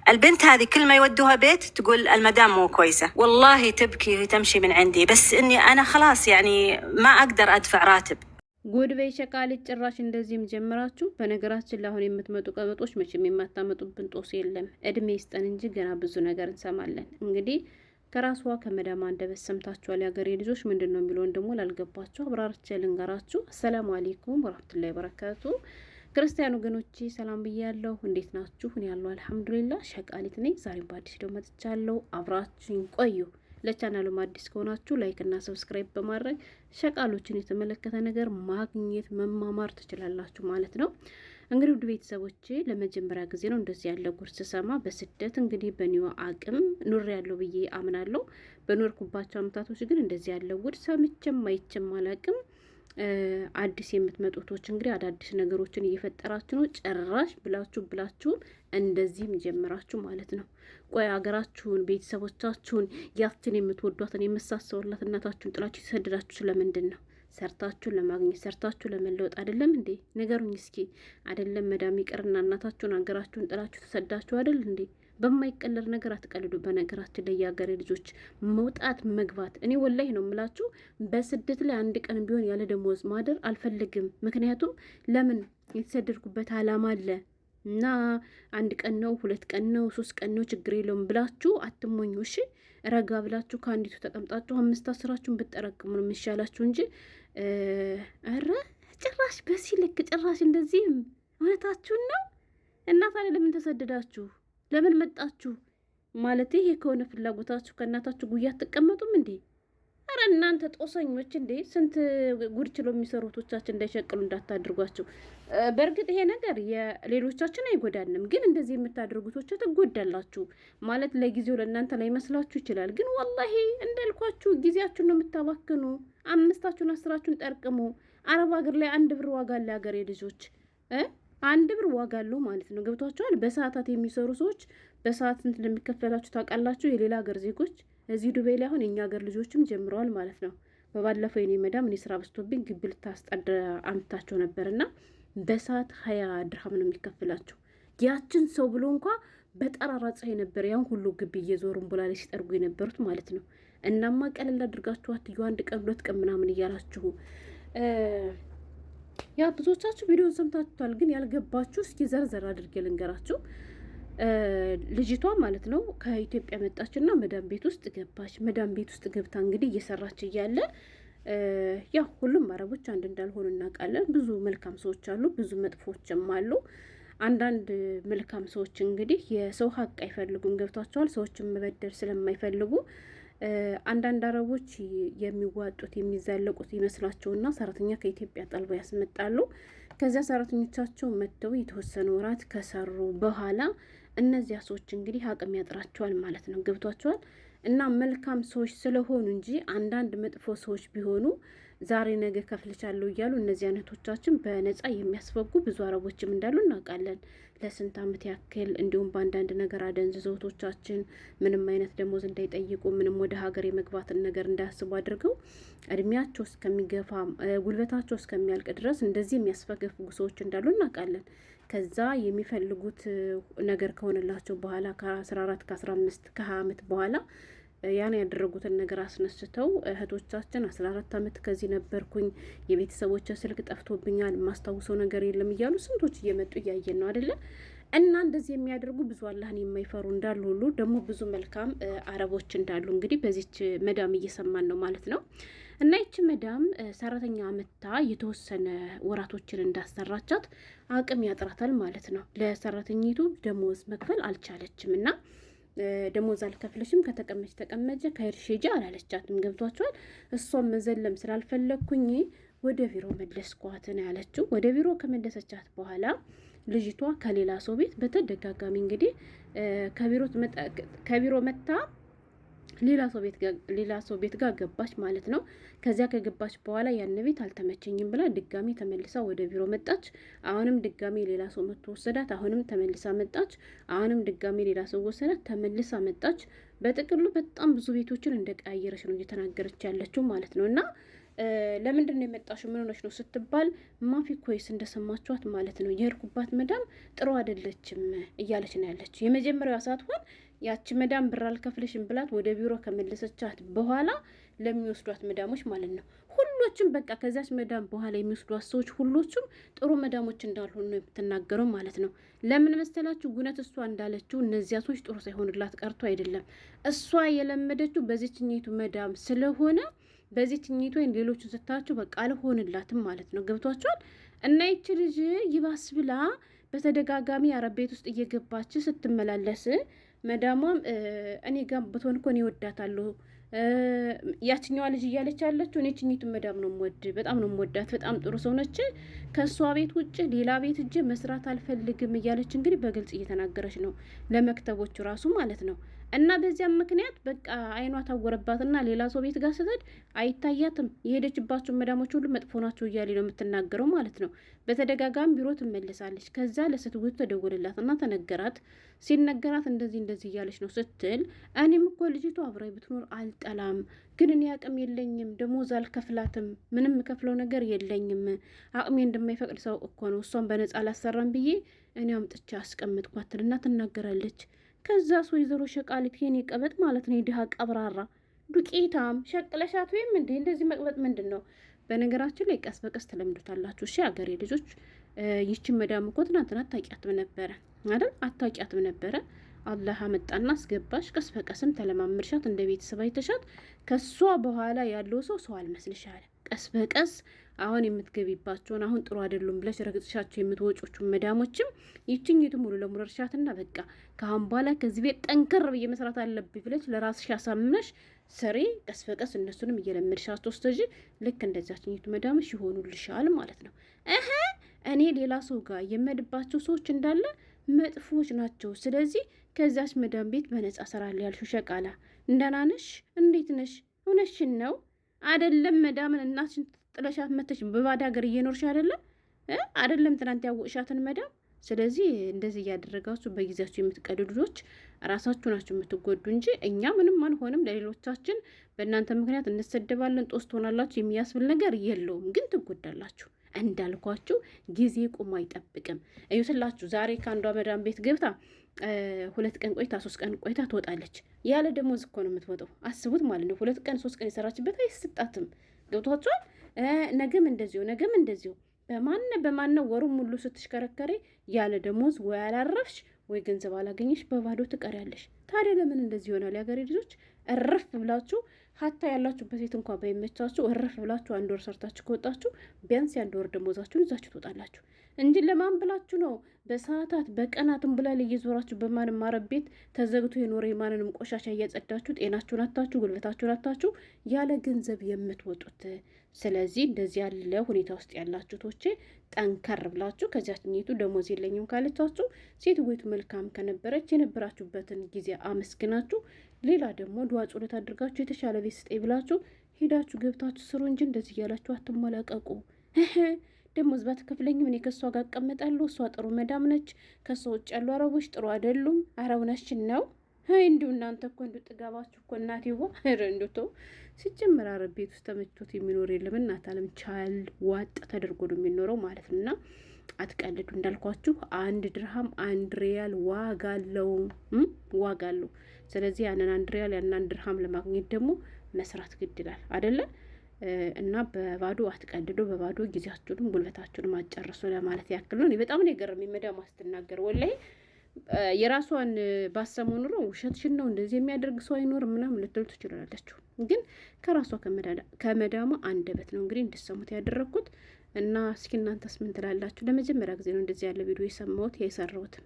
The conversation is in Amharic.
البنت هذه كل ما يودوها بيت تقول المدام مو كويسة، والله تبكي تمشي من عندي، بس إني أنا خلاص يعني ما أقدر أدفع راتب. ጉድ በይ ሸቃሊት፣ ጭራሽ እንደዚህም ጀምራችሁ። በነገራችን ላይ አሁን የምትመጡ ቀበጦች መቼም የማታመጡብን ጦስ የለም። እድሜ ይስጠን እንጂ ገና ብዙ ነገር እንሰማለን። እንግዲህ ከራሷ ከመዳም አንደበት ሰምታችኋል። የሀገሬ ልጆች ምንድን ነው የሚለውን ደግሞ ላልገባችሁ አብራርቼ ልንገራችሁ። አሰላሙ አሌይኩም ወራህመቱላሂ ወበረካቱ። ክርስቲያን ወገኖቼ ሰላም ብያለሁ። እንዴት ናችሁ? እኔ ያለው አልሐምዱሊላህ ሸቃሊት ነኝ። ዛሬም በአዲስ ቪዲዮ መጥቻለሁ። አብራችሁኝ ቆዩ። ለቻናሉም አዲስ ከሆናችሁ ላይክ እና ሰብስክራይብ በማድረግ ሸቃሎችን የተመለከተ ነገር ማግኘት መማማር ትችላላችሁ ማለት ነው። እንግዲህ ውድ ቤተሰቦቼ ለመጀመሪያ ጊዜ ነው እንደዚህ ያለ ጉድ ስሰማ። በስደት እንግዲህ በኒው አቅም ኑር ያለው ብዬ አምናለሁ። በኖርኩባቸው አመታቶች ግን እንደዚህ ያለ ጉድ ሰምቼም አይቼም አላቅም። አዲስ የምትመጡቶች እንግዲህ አዳዲስ ነገሮችን እየፈጠራችሁ ነው። ጭራሽ ብላችሁም እንደዚህም ጀምራችሁ ማለት ነው። ቆይ ሀገራችሁን፣ ቤተሰቦቻችሁን፣ ያችን የምትወዷትን የምሳሰውላት እናታችሁን ጥላችሁ የተሰደዳችሁ ስለምንድን ነው? ሰርታችሁን ለማግኘት ሰርታችሁ ለመለወጥ አይደለም እንዴ? ነገሩኝ እስኪ። አይደለም መዳም ይቅርና እናታችሁን ሀገራችሁን ጥላችሁ ተሰዳችሁ አይደል እንዴ? በማይቀለር ነገር አትቀልዱ። በነገራችን ላይ የሀገሬ ልጆች መውጣት መግባት፣ እኔ ወላይ ነው የምላችሁ በስደት ላይ አንድ ቀን ቢሆን ያለ ደሞዝ ማደር አልፈልግም። ምክንያቱም ለምን የተሰደድኩበት አላማ አለ እና አንድ ቀን ነው 2 ቀን ነው 3 ቀን ነው ችግር የለውም ብላችሁ አትሞኙ። እሺ ረጋ ብላችሁ ከአንዲቱ ተቀምጣችሁ 5-10 ብትጠረቅሙ ነው የሚሻላችሁ እንጂ ኧረ ጭራሽ በዚህ ልክ ጭራሽ እንደዚህም እውነታችሁን ነው። እና ታዲያ ለምን ተሰደዳችሁ? ለምን መጣችሁ? ማለት ይሄ ከሆነ ፍላጎታችሁ ከእናታችሁ ጉያ አትቀመጡም እንዴ? አረ እናንተ ጦሰኞች እንዴ! ስንት ጉድ ችሎ የሚሰሩቶቻችን እንዳይሸቅሉ እንዳታድርጓቸው። በእርግጥ ይሄ ነገር የሌሎቻችን አይጎዳንም፣ ግን እንደዚህ የምታደርጉቶች ትጎዳላችሁ። ማለት ለጊዜው ለእናንተ ላይ መስላችሁ ይችላል፣ ግን ወላሂ እንዳልኳችሁ ጊዜያችሁን ነው የምታባክኑ። 5 10 ጠርቅሙ። አረብ ሀገር ላይ 1 ብር ዋጋ አለ ሀገሬ ልጆች 1 ብር ዋጋ አለው ማለት ነው። ገብቷቸዋል። በሰዓታት የሚሰሩ ሰዎች በሰዓት ስንት እንደሚከፈላችሁ ታውቃላችሁ? የሌላ ሀገር ዜጎች እዚህ ዱባይ ላይ አሁን የኛ ሀገር ልጆችም ጀምረዋል ማለት ነው። በባለፈው የኔ መዳም እኔ ስራ በዝቶብኝ ግቢ ልታስጠድ አምታቸው ነበርና በሰዓት 20 ድርሃም ነው የሚከፈላቸው። ያችን ሰው ብሎ እንኳ በጠራራ ፀሐይ ነበር ያን ሁሉ ግቢ እየዞሩ እንቦላ ላይ ሲጠርጉ የነበሩት ማለት ነው። እናማ ቀለል አድርጋችሁ አትዩ 1 ቀን 2 ቀን ምናምን እያላችሁ ያ ብዙዎቻችሁ ቪዲዮን ሰምታችኋል፣ ግን ያልገባችሁ እስኪ ዘርዘር አድርጌ ልንገራችሁ። ልጅቷ ማለት ነው ከኢትዮጵያ መጣችና መዳም ቤት ውስጥ ገባች። መዳም ቤት ውስጥ ገብታ እንግዲህ እየሰራች እያለ ያው ሁሉም አረቦች አንድ እንዳልሆኑ እናውቃለን። ብዙ መልካም ሰዎች አሉ፣ ብዙ መጥፎችም አሉ። አንዳንድ መልካም ሰዎች እንግዲህ የሰው ሀቅ አይፈልጉም። ገብቷቸዋል። ሰዎችን መበደል ስለማይፈልጉ አንዳንድ አረቦች የሚዋጡት የሚዛለቁት ይመስላቸውና ሰራተኛ ከኢትዮጵያ ጠልበው ያስመጣሉ። ከዚያ ሰራተኞቻቸው መጥተው የተወሰነ ወራት ከሰሩ በኋላ እነዚያ ሰዎች እንግዲህ አቅም ያጥራቸዋል ማለት ነው። ገብቷቸዋል። እና መልካም ሰዎች ስለሆኑ እንጂ አንዳንድ መጥፎ ሰዎች ቢሆኑ ዛሬ ነገ ከፍልቻለሁ እያሉ እነዚህ አይነቶቻችን በነፃ የሚያስፈጉ ብዙ አረቦችም እንዳሉ እናውቃለን። ለስንት ዓመት ያክል እንዲሁም በአንዳንድ ነገር አደንዝዘውቶቻችን ምንም አይነት ደሞዝ እንዳይጠይቁ ምንም ወደ ሀገር የመግባትን ነገር እንዳያስቡ አድርገው እድሜያቸው እስከሚገፋ ጉልበታቸው እስከሚያልቅ ድረስ እንደዚህ የሚያስፈገፍጉ ሰዎች እንዳሉ እናውቃለን። ከዛ የሚፈልጉት ነገር ከሆነላቸው በኋላ ከ14 ከ15 ከ20 ዓመት በኋላ ያን ያደረጉትን ነገር አስነስተው እህቶቻችን 14 ዓመት ከዚህ ነበርኩኝ፣ የቤተሰቦች ስልክ ጠፍቶብኛል፣ የማስታውሰው ነገር የለም እያሉ ስንቶች እየመጡ እያየን ነው አይደለ? እና እንደዚህ የሚያደርጉ ብዙ አላህን የማይፈሩ እንዳሉ ሁሉ ደግሞ ብዙ መልካም አረቦች እንዳሉ እንግዲህ በዚች መዳም እየሰማን ነው ማለት ነው። እና ይቺ መዳም ሰራተኛ መታ የተወሰነ ወራቶችን እንዳሰራቻት አቅም ያጥራታል ማለት ነው። ለሰራተኝቱ ደሞዝ መክፈል አልቻለችም እና ደሞዝ አልከፍልሽም፣ ከተቀመጭ ተቀመጭ፣ ከሄድሽ ሂጂ አላለቻትም። ገብቷቸዋል። እሷም መዘለም ስላልፈለግኩኝ ወደ ቢሮ መለስኳት ነው ያለችው። ወደ ቢሮ ከመለሰቻት በኋላ ልጅቷ ከሌላ ሰው ቤት በተደጋጋሚ እንግዲህ ከቢሮ መታ ሌላ ሰው ቤት ጋር ገባች ማለት ነው። ከዚያ ከገባች በኋላ ያን ቤት አልተመቸኝም ብላ ድጋሚ ተመልሳ ወደ ቢሮ መጣች። አሁንም ድጋሚ ሌላ ሰው መጥቶ ወሰዳት። አሁንም ተመልሳ መጣች። አሁንም ድጋሚ ሌላ ሰው ወሰዳት። ተመልሳ መጣች። በጥቅሉ በጣም ብዙ ቤቶችን እንደቀያየረች ነው እየተናገረች ያለችው ማለት ነው። እና ለምንድን ነው የመጣሽው? ምን ሆነሽ ነው ስትባል ማፊ ኮይስ እንደሰማችኋት ማለት ነው የሄድኩባት መዳም ጥሩ አይደለችም እያለች ነው ያለችው። የመጀመሪያዋ ሳትሆን ያቺ መዳም ብር አልከፍልሽም ብላት ወደ ቢሮ ከመለሰቻት በኋላ ለሚወስዷት መዳሞች ማለት ነው ሁሎችም በቃ ከዚያች መዳም በኋላ የሚወስዷት ሰዎች ሁሎቹም ጥሩ መዳሞች እንዳልሆኑ ነው የምትናገረው ማለት ነው። ለምን መሰላችሁ? ጉነት እሷ እንዳለችው እነዚያ ሰዎች ጥሩ ሳይሆንላት ቀርቶ አይደለም። እሷ የለመደችው በዚችኝቱ መዳም ስለሆነ በዚችኝቱ ወይም ሌሎቹን ስታቸው በቃ አልሆንላትም ማለት ነው። ገብቷቸዋል። እና ይች ልጅ ይባስ ብላ በተደጋጋሚ አረብ ቤት ውስጥ እየገባች ስትመላለስ መዳሟም እኔ ጋር ብትሆን እኮ እኔ እወዳታለሁ ያችኛዋ ልጅ እያለች ያለችው እኔ ችኝቱን መዳም ነው የምወድ፣ በጣም ነው የምወዳት፣ በጣም ጥሩ ሰው ነች፣ ከእሷ ቤት ውጭ ሌላ ቤት እጅ መስራት አልፈልግም እያለች እንግዲህ በግልጽ እየተናገረች ነው ለመክተቦቹ ራሱ ማለት ነው። እና በዚያም ምክንያት በቃ አይኗ ታወረባትና ሌላ ሰው ቤት ጋር ስትሄድ አይታያትም። የሄደችባቸው መዳሞች ሁሉ መጥፎ ናቸው እያለ ነው የምትናገረው ማለት ነው። በተደጋጋሚ ቢሮ ትመለሳለች። ከዛ ለስትጉት ተደወለላትና ተነገራት። ሲነገራት እንደዚህ እንደዚህ እያለች ነው ስትል እኔም እኮ ልጅቱ አብራይ ብትኖር አልጠላም፣ ግን እኔ አቅም የለኝም፣ ደሞዝ አልከፍላትም፣ ምንም ከፍለው ነገር የለኝም፣ አቅሜ እንደማይፈቅድ ሰው እኮ ነው እሷን በነጻ አላሰራም ብዬ እኔ አምጥቼ አስቀምጥኳትልና ትናገራለች። ከዛ ወይዘሮ ሸቃሊት የኔ ቀበጥ ማለት ነው የድሃ ቀብራራ ዱቄታም ሸቅለሻት ወይም እንዴ እንደዚህ መቅበጥ ምንድን ነው? በነገራችን ላይ ቀስ በቀስ ተለምዶታላችሁ። እሺ አገሬ ልጆች፣ ይችን መዳም እኮ ትናንትና አታውቂያትም ነበረ አይደል? አታውቂያትም ነበረ። አላህ አመጣና አስገባሽ። ቀስ በቀስም ተለማምርሻት፣ እንደ ቤተሰብ አይተሻት። ከሷ በኋላ ያለው ሰው አልመስልሻል። ቀስ በቀስ አሁን የምትገቢባቸውን አሁን ጥሩ አይደሉም ብለሽ ረግጥሻቸው የምትወጮቹ መዳሞችም ይችኝቱ ሙሉ ለሙሉ እርሻትና በቃ ከአሁን በኋላ ከዚህ ቤት ጠንከር ብዬ መስራት አለብኝ ብለሽ ለራስሽ ያሳምነሽ ስሪ። ቀስ በቀስ እነሱንም እየለመድሻቸው ስተጂ ልክ እንደዛችኝቱ መዳምሽ ይሆኑልሻል ማለት ነው። እኔ ሌላ ሰው ጋር የመድባቸው ሰዎች እንዳለ መጥፎች ናቸው። ስለዚህ ከዛች መዳም ቤት በነጻ ሰራለ ያልሽው ሸቃላ እንደናነሽ እንዴት ነሽ? እውነትሽን ነው አይደለም? መዳምን እናትሽን ጥለሻት መተሽ በባዳ ሀገር እየኖርሽ አይደለም? ትናንት ያወቅሻትን መዳም። ስለዚህ እንደዚህ እያደረጋችሁ በጊዜያችሁ የምትቀዱ ልጆች ራሳችሁ ናችሁ የምትጎዱ እንጂ እኛ ምንም አንሆንም። ለሌሎቻችን በእናንተ ምክንያት እንሰደባለን፣ ጦስ ትሆናላችሁ የሚያስብል ነገር የለውም። ግን ትጎዳላችሁ። እንዳልኳችሁ ጊዜ ቁሞ አይጠብቅም። እዩትላችሁ ዛሬ ከአንዷ መዳም ቤት ገብታ 2 ቀን ቆይታ 3 ቀን ቆይታ ትወጣለች። ያለ ደሞዝ እኮ ነው የምትወጣው። አስቡት ማለት ነው። 2 ቀን 3 ቀን የሰራችበት አይሰጣትም። ገብቷችኋል? ነገም እንደዚሁ በማነ ወሩም ሙሉ ስትሽከረከሪ ያለ ደሞዝ ወይ አላረፍሽ ወይ ገንዘብ አላገኘሽ በባዶ ትቀሪያለሽ። ታዲያ ለምን እንደዚህ ይሆናል? የሀገሬ ልጆች እረፍ ብላችሁ ሀታ ያላችሁበት ቤት እንኳን ባይመቻችሁ እረፍ ብላችሁ 1 ወር ሰርታችሁ ከወጣችሁ ቢያንስ የ1 ወር ደሞዛችሁን ይዛችሁ ትወጣላችሁ እንጂ ለማን ብላችሁ ነው በሰዓታት በቀናትም ብላል እየዞራችሁ በማንም ማረብ ቤት ተዘግቶ የኖረ የማንንም ቆሻሻ እያጸዳችሁ ጤናችሁን አታችሁ ጉልበታችሁን አታችሁ ያለ ገንዘብ የምትወጡት? ስለዚህ እንደዚህ ያለ ሁኔታ ውስጥ ያላችሁ ቶቼ ጠንከር ብላችሁ ከዚያችኝቱ ደሞዝ የለኝም ካለቻችሁ ሴትወይቱ መልካም ከነበረች የነበራችሁበትን ጊዜ አመስግናችሁ ሌላ ደግሞ ድዋ ጸሎት አድርጋችሁ የተሻለ ቤት ስጤ ብላችሁ ሄዳችሁ ገብታችሁ ስሩ እንጂ እንደዚህ እያላችሁ አትሞላቀቁ። ደሞዝ ባትከፍለኝም እኔ ከእሷ ጋር እቀመጣለሁ፣ እሷ ጥሩ መዳም ነች፣ ከእሷ ውጭ ያሉ አረቦች ጥሩ አይደሉም፣ አረውናችን ነው። እንዲሁ እናንተ እኮ እንዲሁ ጥጋባችሁ እኮ እናቴዋ እንዲቶ ሲጀመር አረብ ቤት ውስጥ ተመችቶት የሚኖር የለም። እናት አለም ቻል ዋጥ ተደርጎ ነው የሚኖረው ማለት ነው። እና አትቀልዱ። እንዳልኳችሁ 1 ድርሃም 1 ሪያል ዋጋ አለው። ስለዚህ ያንን 1 ሪያል ያንን 1 ድርሃም ለማግኘት ደግሞ መስራት ግድ ይላል አይደለ? እና በባዶ አትቀልዱ። በባዶ ጊዜያችሁንም ጉልበታችሁንም አጨርሱ ለማለት ያክል ነው። በጣም ነው የገረመኝ መዳም አስትናገር ወላሂ የራሷን ባሰሙ ኑሮ ውሸትሽን ነው እንደዚህ የሚያደርግ ሰው አይኖርም ምናምን ልትሉ ትችላላችሁ። ግን ከራሷ ከመዳሟ አንደበት ነው እንግዲህ እንድሰሙት ያደረግኩት። እና እስኪ እናንተስ ምን ትላላችሁ? ለመጀመሪያ ጊዜ ነው እንደዚህ ያለ ቪዲዮ የሰማሁት የሰራሁትም